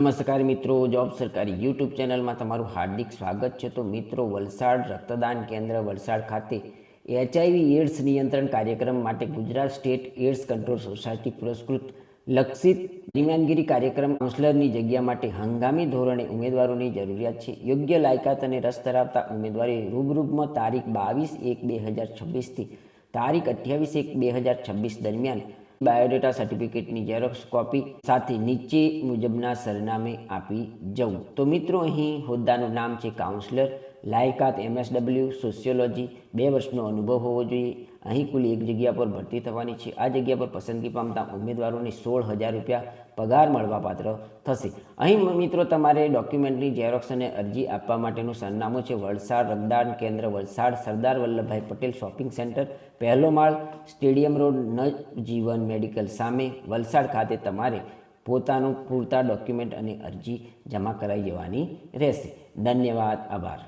નમસ્કાર મિત્રો, જોબ સરકારી યુટ્યુબ ચેનલમાં તમારું હાર્દિક સ્વાગત છે. તો મિત્રો, વલસાડ રક્તદાન કેન્દ્ર વલસાડ ખાતે એચઆઈવી એડ્સ નિયંત્રણ કાર્યક્રમ માટે Gujarat state ads control society પુરસ્કૃત લક્ષિત દિવ્યાંગગીરી કાર્યક્રમ કાઉન્સલરની જગ્યા માટે હંગામી ધોરણે ઉમેદવારોની જરૂરિયાત છે. યોગ્ય લાયકાત અને રસ ધરાવતા ઉમેદવારોએ રૂબરૂમાં તારીખ 22/1/2026 તારીખ 28/1/2026 દરમિયાન બાયોડેટા સર્ટિફિકેટની ઝેરોક્સ કોપી સાથે નીચે મુજબના સરનામે આપી જવું. તો મિત્રો, અહીં હોદ્દાનું નામ છે કાઉન્સલર, લાયકાત MSW સોશિયોલોજી, 2 વર્ષનો અનુભવ હોવો જોઈએ. અહીં કુલ 1 જગ્યા પર ભરતી થવાની છે. આ જગ્યા પર પસંદગી પામતા ઉમેદવારોને 16,000 રૂપિયા પગાર મળવાપાત્ર થશે. અહીં મિત્રો તમારે ડોક્યુમેન્ટની ઝેરોક્સ અને અરજી આપવા માટેનું સરનામું છે વલસાડ રક્તદાન કેન્દ્ર વલસાડ, સરદાર વલ્લભભાઈ પટેલ શોપિંગ સેન્ટર, પહેલો માળ, સ્ટેડિયમ રોડ, નવજીવન મેડિકલ સામે, વલસાડ ખાતે તમારે પોતાનું પૂરતા ડોક્યુમેન્ટ અને અરજી જમા કરાવી જવાની રહેશે. ધન્યવાદ, આભાર.